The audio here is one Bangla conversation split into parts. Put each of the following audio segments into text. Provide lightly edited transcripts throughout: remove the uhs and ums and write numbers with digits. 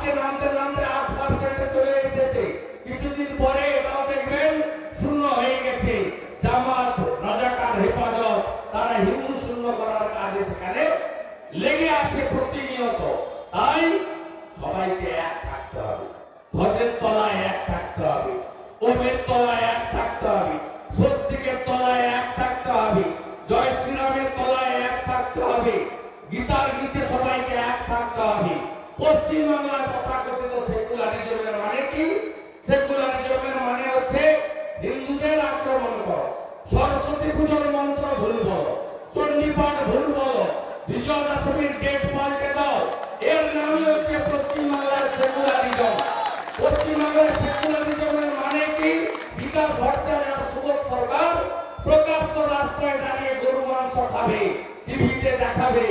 আজকে নামতে নামতে 8% চলে এসেছে, কিছুদিন পরে এটাও দেখবেন শূন্য হয়ে গেছে। জামাত, রাজাকার, হেফাজত তারা হিন্দু শূন্য করার কাজে সেখানে লেগে আছে প্রতিনিয়ত। তাই সবাইকে এক থাকতে হবে, ধ্বজের তলায় এক থাকতে হবে, ওমের তলায় এক থাকতে হবে, স্বস্তিকের তলায় এক থাকতে হবে, জয় শ্রীরামের তলায় এক থাকতে হবে, গীতার নিচে সবাইকে এক থাকতে হবে। পশ্চিমবাংলার তথাকথিত সেকুলারিজমের মানে কি? সেকুলারিজমের মানে হচ্ছে হিন্দুদের আক্রমণ করো, সরস্বতী পুজোর মন্ত্র ভুল বলো, চণ্ডীপাঠ ভুল বলো, বিজয়া দশমীর ডেট পাল্টে দাও। এর নামই হচ্ছে পশ্চিমবাংলার সেকুলারিজম। পশ্চিমবাংলার সেকুলারিজমের মানে কি? বিকাশ ভট্টাচার্য আর সুবোধ সরকার প্রকাশ্য রাস্তায় দাঁড়িয়ে গরু মাংস খাবে, টিভিতে দেখাবে,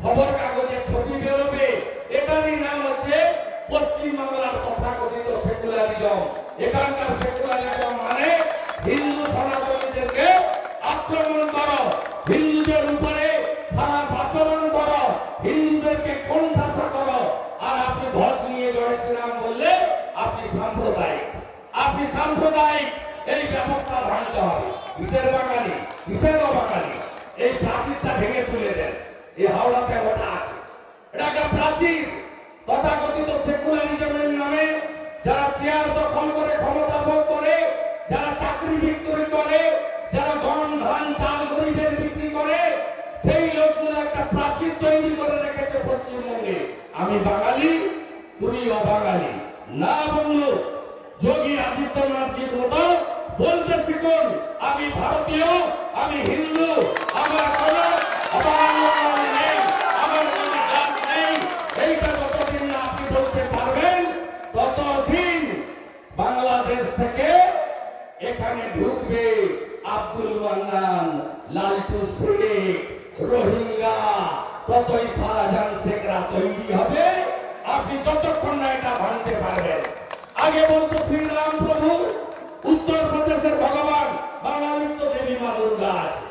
খবর কাগজে ছবি বেরোবে, এটারই নাম হচ্ছে পশ্চিমবাংলার তথাকথিত সেকুলারিজম। এখানকার সেকুলারিজম মানে হিন্দু সনাতনীদেরকে আক্রমণ করো, হিন্দুদের উপরে খারাপ আচরণ করো, হিন্দুদেরকে কোণঠাসা করো। আর আপনি ধ্বজ নিয়ে জয় শ্রীরাম বললে আপনি সাম্প্রদায়িক, আপনি সাম্প্রদায়িক। এই ব্যবস্থা ভাঙতে হবে। কিসের বাঙালি, কিসের অবাঙালি? এই প্রাচীরটা ভেঙে তুলে দেন। এই হাওড়াতে ওটা আছে, এটা একটা প্রাচীর। তথাকথিত সেকুলারিজমের নামে যারা চেয়ার দখল করে ক্ষমতা ভোগ করে, যারা চাকরি বিক্রি করে, যারা গম ধান চাল গরিবের বিক্রি করে, সেই লোকগুলো একটা প্রাচীর তৈরি করে রেখেছে পশ্চিমবঙ্গে। আমি বাঙালি, তুমি অবাঙালি। না বন্ধু, যোগী আদিত্যনাথজির মতো বলতে শিখুন, আমি ভারতীয়, আমি হিন্দু, আমার কোনো অবাঙালি নেই, আমার কোনো জাত নেই। এইটা যতদিন না আপনি বলতে পারবেন, ততদিন বাংলাদেশ থেকে এখানে ঢুকবে আব্দুল মান্নান, লালটু শেখ, রোহিঙ্গা, ততই শাহজাহান শেখরা তৈরি হবে। আপনি যতক্ষণ না এটা ভাঙতে পারবেন। আগে বলতো শ্রীরাম প্রভু, উত্তরপ্রদেশের ভগবান, বাঙালির তো দেবী মা দুর্গা আছে।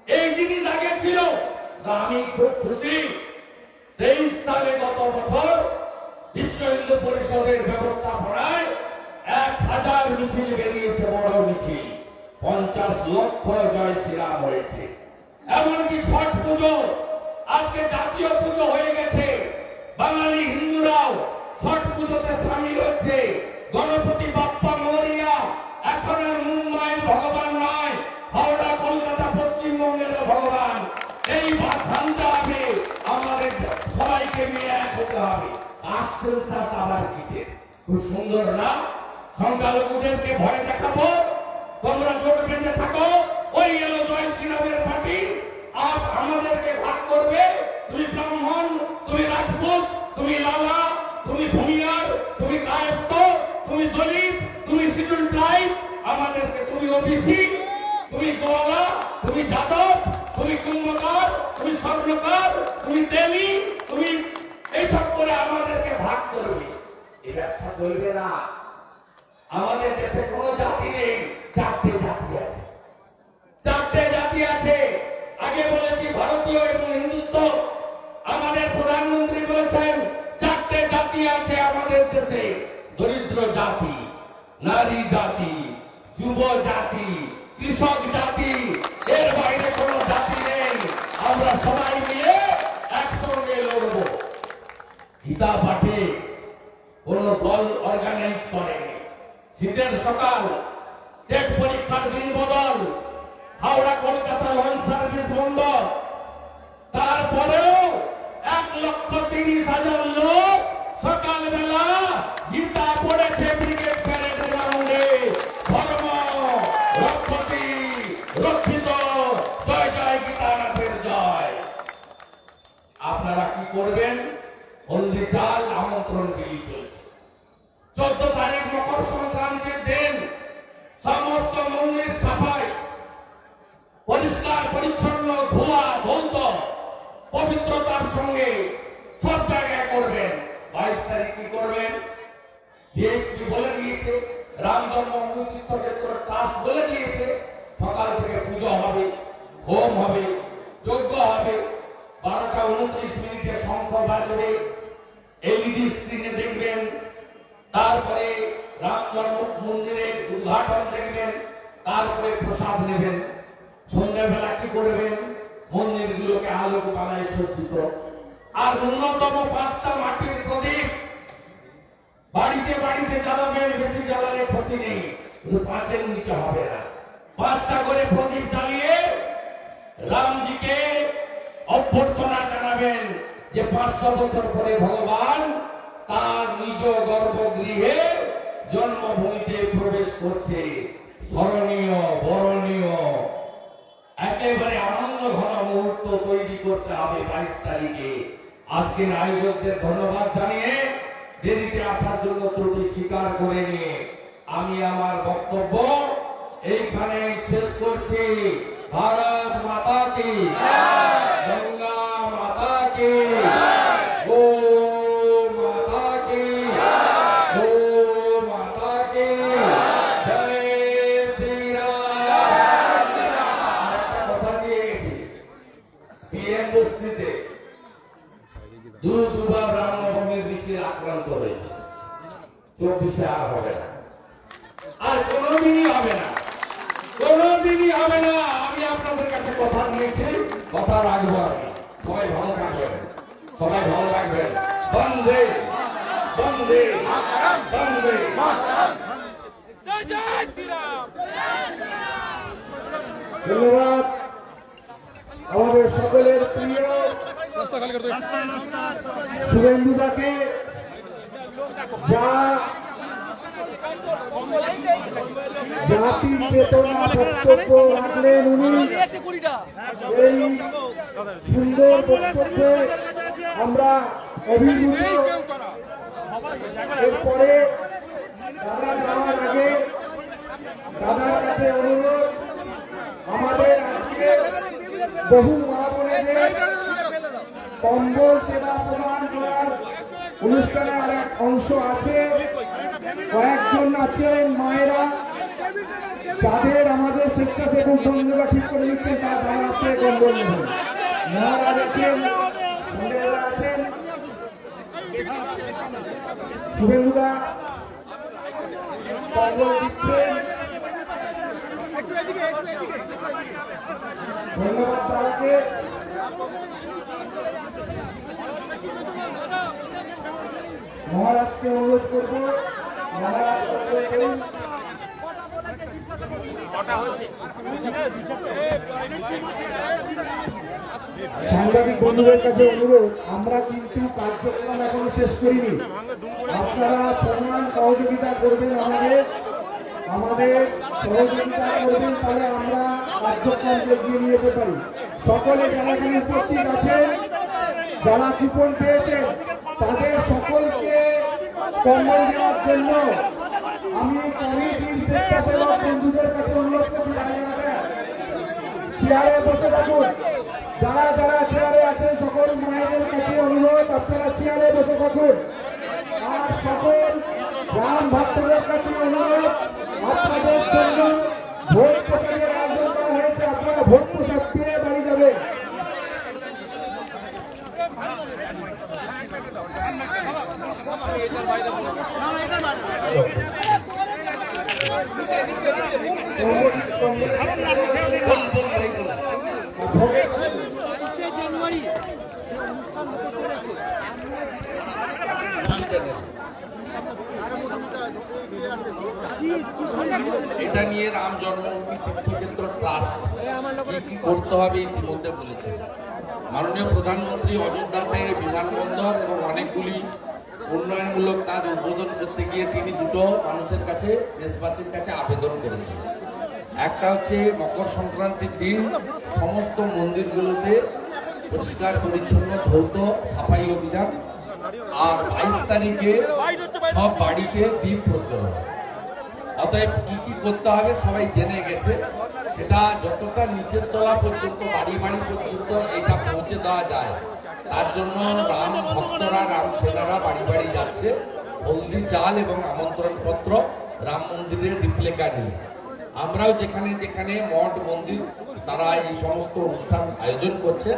এই জিনিস আগে ছিল। আমি খুব খুশি, 23 সালে গত বছর বিশ্ব হিন্দু পরিষদের ব্যবস্থাপনায় 1000 মিছিল বেরিয়েছে, বড় মিছিল, 50 লক্ষ জয় শ্রীরাম হয়েছে। এমনকি ছট পুজো আজকে জাতীয় পুজো হয়ে গেছে। বাঙালি হিন্দুরাও ছট পুজোতে সামিল হচ্ছে। গণপতি বাপ্পা মরিয়া এখন আর মুম্বাইয়ের ভগবান নয়, হাওড়া, কলকাতা, পশ্চিমবঙ্গের ভগবান। এই ভাবতে হবে, আমাদের সবাইকে নিয়ে এক হতে হবে। আসছেন শাস আবার কিসের? খুব সুন্দর না? সংখ্যালঘুদেরকে ভয় দেখাবো, তোমরা জোট বেঁধে থাকো, ওই এলো জয় শ্রীরামের পার্টি, আর আমাদেরকে ভাগ করবে। তুমি ব্রাহ্মণ, তুমি রাজপুত, তুমি লালা, তুমি ভূমিয়ার, তুমি কায়স্থ, তুমি দলিত, তুমি শিডিউল ট্রাইব, আমাদেরকে তুমি ওবিসি, তুমি গোয়ালা, তুমি যাদব, তুমি কুম্ভকার, তুমি স্বর্ণকার, তুমি তেলি, তুমি এইসব করে আমাদেরকে ভাগ করবে। এই ব্যবসা চলবে না। আমাদের দেশে কোনো জাতি নেই, 4টে জাতি আছে, 4টে জাতি আছে। আগে বলেছি ভারতীয় এবং হিন্দুত্ব। আমাদের প্রধানমন্ত্রী বলেছেন 4টে জাতি আছে আমাদের দেশে। দরিদ্র জাতি, নারী জাতি, যুব জাতি, কৃষক জাতি, এর বাইরে কোনো জাতি নেই। আমরা সবাই মিলে একসঙ্গে লড়ব। গীতা পাঠে কোন দল অর্গানাইজ করেনি। শীতের সকাল, টেট পরীক্ষার দিন বদল, হাওড়া কলকাতা লঞ্চ সার্ভিস বন্ধ, তারপরেও 1,30,000 লোক সকালবেলা গীতা পড়েছে ব্রিগেড প্যারেড গ্রাউন্ডে। ধর্ম রক্ষতি রক্ষিত, জয় জয় গীতানাথের জয়। আপনারা কি করবেন? হলদি চাল আমন্ত্রণ বিলি চলছে। 14 তারিখ মকর সংক্রান্তির দিন সমস্ত মন্দির সাফাই, পরিষ্কার পরিচ্ছন্ন, ধোয়া ধৌত, পবিত্রতার সঙ্গে সব জায়গায় করবেন। 22 তারিখ কি করবেন? ডিএসপি বলে দিয়েছে, রাম জন্মভূমি তীর্থক্ষেত্র ট্রাস্ট বলে দিয়েছে, সকাল থেকে পুজো হবে, হোম হবে, যজ্ঞ হবে, 12টা 29 মিনিটে শঙ্খ বাজবে। এলইডি স্ক্রিনে দেখবেন, তারপরে রাম জন্ম মন্দিরের উদ্ঘাটন দেখবেন, তারপরে প্রসাদ নেবেন। সন্ধ্যাবেলা কি করবেন? মন্দিরগুলোকে আলোক বানায় সজ্জিত। আর ন্যূনতম 5টা মাটির প্রদীপ বাড়িতে বাড়িতে জ্বালাবেন। বেশি জ্বালালে ক্ষতি নেই, কিন্তু 5-এর নিচে হবে না। 5টা করে প্রদীপ জ্বালিয়ে রামজিকে অভ্যর্থনা জানাবেন যে 500 বছর পরে ভগবান তার নিজ গর্ভগৃহে জন্মভূমিতে প্রবেশ করছে। স্মরণীয়, বরণীয়, একেবারে আনন্দ ঘন মুহূর্ত তৈরি করতে হবে 22 তারিখে। আজকের আয়োজকদের ধন্যবাদ জানিয়ে দেরিতে আসার জন্য ত্রুটি স্বীকার করে নিয়ে আমি আমার বক্তব্য এইখানে শেষ করছি। ভারত মাতা কি, গঙ্গা মাতা কি, গো মাতা কি, গো মাতা কি, জয় শ্রীরাম। একটা কথা দিয়ে গেছি, পিএম বস্তিতে দুবার রামনবমীর মিছিল আক্রান্ত হয়েছে। 24-এ আর হবে না, আর কোনোদিনই হবে না, কোনোদিনই হবে না। আমি আপনাদের কাছে কথা নিয়েছি, কথা রাখবো। আমি সবাই ভালো থাকবেন, সবাই ভালো থাকবেন। বন্দে বন্দে বন্দে। ধন্যবাদ আমাদের সকলের প্রিয় শুভেন্দুদাকে, যা জাতির চেতনা বক্তব্য রাখলেন উনি। এই সুন্দর বক্তব্যে আমরা অভিভূত। এরপরে দাদা যাওয়ার আগে দাদার কাছে অনুরোধ, আমাদের আজকে বহু মা বোনেদের কম্বল সেবা প্রদান করার অনুষ্ঠানের অনেক অংশ আছে। কয়েকজন আছেন মায়েরা, যাদের আমাদের স্বেচ্ছাসেবক বন্ধুরা ঠিক করে নিচ্ছেন তার বাড়াতে কম্বল নেবেন। মহারাজ আছেন, সন্দেহরা আছেন, শুভেন্দুদা কম্বল দিচ্ছেন। ধন্যবাদ তারাকে। মহারাজকে অনুরোধ করবো, মহারাজ সাংবাদিক বন্ধুদের কাছে অনুরোধ, আমরা কিন্তু কার্যক্রম এখনো শেষ করিনি। আপনারা সমান সহযোগিতা করবেন, আমাদের সহযোগিতা করবেন, তাহলে আমরা কার্যক্রমকে এগিয়ে নিয়ে যেতে পারি। সকলে যারা এখানে উপস্থিত আছেন, যারা কুপন পেয়েছেন, তাদের সকলকে কম্বল দেওয়ার জন্য আমি কমিটির স্বেচ্ছাসেবক বন্ধুদের কাছে অনুরোধ করছি, চেয়ারে বসে থাকুন। যারা যারা চেয়ারে আছেন সকল মায়েদের কাছে অনুরোধ, আপনারা চেয়ারে বসে থাকুন। আর সকল গ্রাম ভক্তদের কাছে অনুরোধ, আপনাদের জন্য ভোট প্রসাদের আয়োজন করা হয়েছে, আপনারা ভোট প্রসাদ পেয়ে বাড়ি যাবেন। এটা নিয়ে রাম জন্মভূমি তীর্থক্ষেত্র ট্রাস্ট কি করতে হবে ইতিমধ্যে বলেছে। মাননীয় প্রধানমন্ত্রী অযোধ্যাতে বিমানবন্দর এবং অনেকগুলি উন্নয়নমূলক কাজ উদ্বোধন করতে গিয়ে তিনি দুটো মানুষের কাছে, দেশবাসীর কাছে আবেদন করেছেন। একটা হচ্ছে মকর সংক্রান্তির দিন সমস্ত মন্দিরগুলোতে পরিষ্কার পরিচ্ছন্ন ধৌত সাফাই অভিযান, আর 22 তারিখে সব বাড়িতে দ্বীপ প্রজ্বলন। অতএব কি কি করতে হবে সবাই জেনে গেছে, সেটা যতটা নিচের তলা পর্যন্ত, বাড়ি বাড়ি পর্যন্ত এটা পৌঁছে দেওয়া যায়, তার জন্য রাম ভক্তরা, রাম সেনারা বাড়ি বাড়ি যাচ্ছে হলদি চাল এবং আমন্ত্রণ পত্র রাম মন্দিরের রিপ্লেকা নিয়ে। আমরাও যেখানে যেখানে মঠ মন্দির তারা এই সমস্ত অনুষ্ঠান আয়োজন করছে,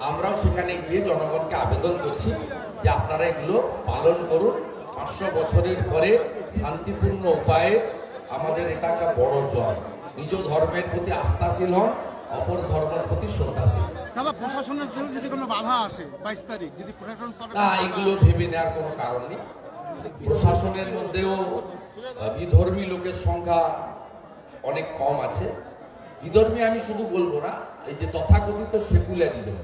আমরাও সেখানে গিয়ে জনগণকে আবেদন করছি যে আপনারা এগুলো পালন করুন। 500 বছরের পরে শান্তিপূর্ণ উপায়ে আমাদের এটা একটা বড় জয়। নিজ ধর্মের প্রতি আস্থাশীল হন, অপর ধর্মের প্রতি শ্রদ্ধাশীল। দাদা, প্রশাসনের জন্য যদি কোনো বাধা আসে 22 তারিখ, যদি প্রশাসন না, এগুলো ভেবে নেওয়ার কোনো কারণ নেই। প্রশাসনের মধ্যেও বিধর্মী লোকের সংখ্যা অনেক কম আছে। বিধর্মী আমি শুধু বলবো না, এই যে তথাকথিত সেকুলারিজম,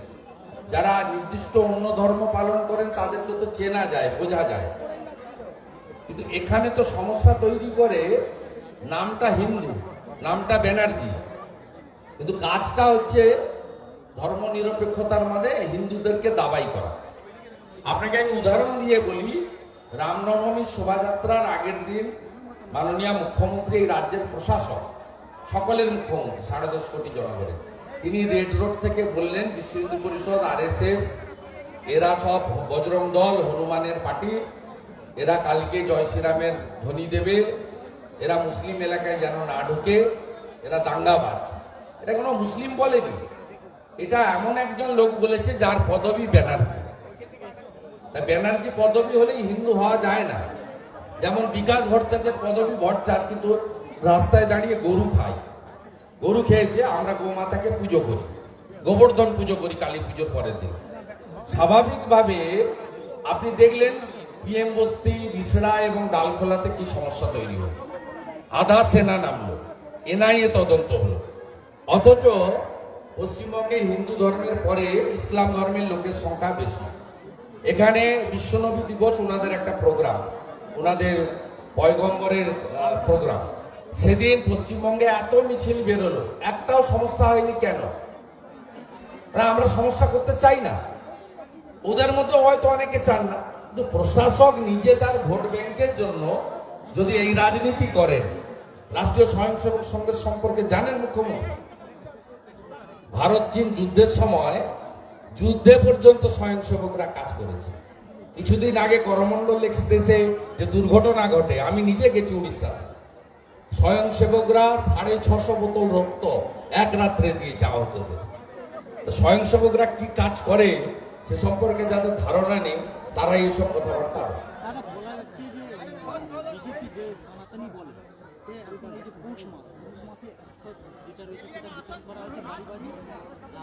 যারা নির্দিষ্ট অন্য ধর্ম পালন করেন তাদেরকে তো চেনা যায়, বোঝা যায়, কিন্তু এখানে তো সমস্যা তৈরি করে নামটা হিন্দু, নামটা ব্যানার্জি, কিন্তু কাজটা হচ্ছে ধর্ম নিরপেক্ষতার মধ্যে হিন্দুদেরকে দাবাই করা। আপনাকে আমি উদাহরণ দিয়ে বলি, রামনবমীর শোভাযাত্রার আগের দিন মাননীয় মুখ্যমন্ত্রী, এই রাজ্যের প্রশাসক, সকলের মুখ্যমন্ত্রী 10.5 কোটি জনগণের, তিনি রেড রোড থেকে বললেন বিশ্ব হিন্দু পরিষদ, RSS, এরা সব বজরং দল, হনুমানের পার্টি, এরা কালকে জয় শ্রীরামের ধ্বনি দেবে, এরা মুসলিম এলাকায় যেন না ঢুকে, এরা দাঙ্গাবাজ। এটা কোনো মুসলিম বলেনি, এটা এমন একজন লোক বলেছে যার পদবী ব্যানার্জি। ব্যানার্জি পদবী হলেই হিন্দু হওয়া যায় না। যেমন বিকাশ ভট্টাচার্যের পদবী ভট্টাচার্য, কিন্তু রাস্তায় দাঁড়িয়ে গরু খায়, গরু খেয়েছে, আমরা গোমাতাকে পুজো করি, গোবর্ধন পুজো করি কালী পুজোর পরের দিন। স্বাভাবিকভাবে আপনি দেখলেন PM বস্তি, বিছড়া এবং ডালখোলাতে কি সমস্যা তৈরি হলো, আধা সেনা নামলো, NIA তদন্ত হলো। অথচ পশ্চিমবঙ্গে হিন্দু ধর্মের পরে ইসলাম ধর্মের লোকের সংখ্যা বেশি। এখানে বিশ্বনবী দিবস ওনাদের একটা প্রোগ্রাম, ওনাদের পয়গম্বরের প্রোগ্রাম, সেদিন পশ্চিমবঙ্গে এত মিছিল বেরোলো, একটাও সমস্যা হয়নি। কেন? আমরা সমস্যা করতে চাই না, ওদের মধ্যে হয়তো অনেকে চান না, কিন্তু প্রশাসক নিজে তার ভোট ব্যাংকের জন্য যদি এই রাজনীতি করেন। রাষ্ট্রীয় স্বয়ংসেবক সংঘের সম্পর্কে জানেন মুখ্যমন্ত্রী? ভারত চীন যুদ্ধের সময় যুদ্ধে পর্যন্ত স্বয়ংসেবকরা কাজ করেছে। কিছুদিন আগে করমণ্ডল এক্সপ্রেসে যে দুর্ঘটনা ঘটে, আমি নিজে গেছি উড়িষ্যা, স্বয়ংসেবকরা 650 বোতল রক্ত এক রাত্রে দিয়েছে আহতদের। স্বয়ংসেবকরা কি কাজ করে সে সম্পর্কে যাদের ধারণা নেই, তারা এইসব কথাবার্তা। দাদা, বলা যাচ্ছে যে বিজেপি যে সনাতনী বলে, সে একদম এই যে পৌষ মাসে যেটা রয়েছে সেটা বিচার করা হচ্ছে বাড়ি বাড়ি।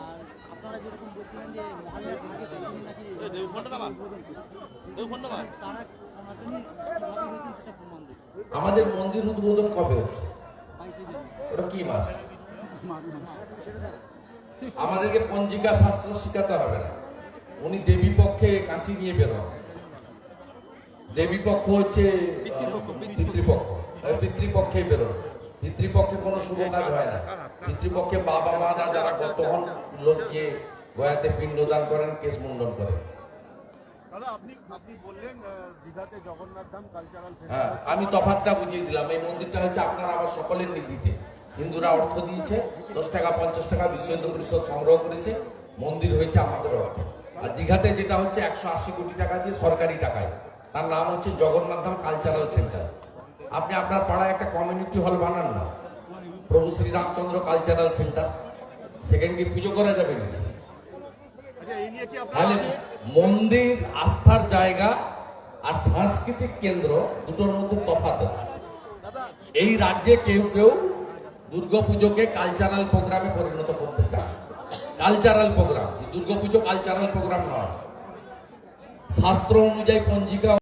আর আপনারা যেরকম বলছিলেন যে মহালয়ার আগে তিনি নাকি তারা সনাতনী কিভাবে হয়েছেন সেটা প্রমাণ দেবে। আমাদের মন্দির উদ্বোধন কবে হচ্ছে? 22 দিন। ওটা কি মাস? আমাদেরকে পঞ্জিকা শাস্ত্র শিখাতে হবে না। উনি দেবী পক্ষে কাঁচি নিয়ে বেরোন। দেবী পক্ষ হচ্ছে পিতৃপক্ষ, পিতৃপক্ষে বেরোন। পিতৃপক্ষে কোনো শুভ কাজ হয় না। পিতৃপক্ষে বাবা মারা যারা গত হন, লোক গিয়ে গয়াতে পিণ্ডদান করেন, কেশ মুন্ডন করেন। দাদা, আপনি বললেন দীঘাতে জগন্নাথ ধাম কালচারাল হ্যাঁ, আমি তফাৎটা বুঝিয়ে দিলাম। এই মন্দিরটা হচ্ছে আপনার আমার সকলের নিধিতে, হিন্দুরা অর্থ দিয়েছে, 10 টাকা 50 টাকা বিশ্ব হিন্দু পরিষদ সংগ্রহ করেছে, মন্দির হয়েছে আমাদের অর্থ। আর দীঘাতে যেটা হচ্ছে 180 কোটি টাকা দিয়ে সরকারি টাকায়, তার নাম হচ্ছে জগন্নাথ ধাম কালচারাল সেন্টার। আপনি আপনার পাড়ায় একটা কমিউনিটি হল বানান না, প্রভু শ্রীরামচন্দ্র কালচারাল সেন্টার, সেখানে কি পুজো করা যাবে না? তাহলে মন্দির আস্থার জায়গা আর সাংস্কৃতিক কেন্দ্র দুটোর মধ্যে তফাৎ আছে। এই রাজ্যে কেউ কেউ দুর্গাপুজোকে কালচারাল প্রোগ্রামে পরিণত করতে চায়। Cultural program, Durga Puja cultural program নয়। শাস্ত্র অনুযায়ী পঞ্জিকা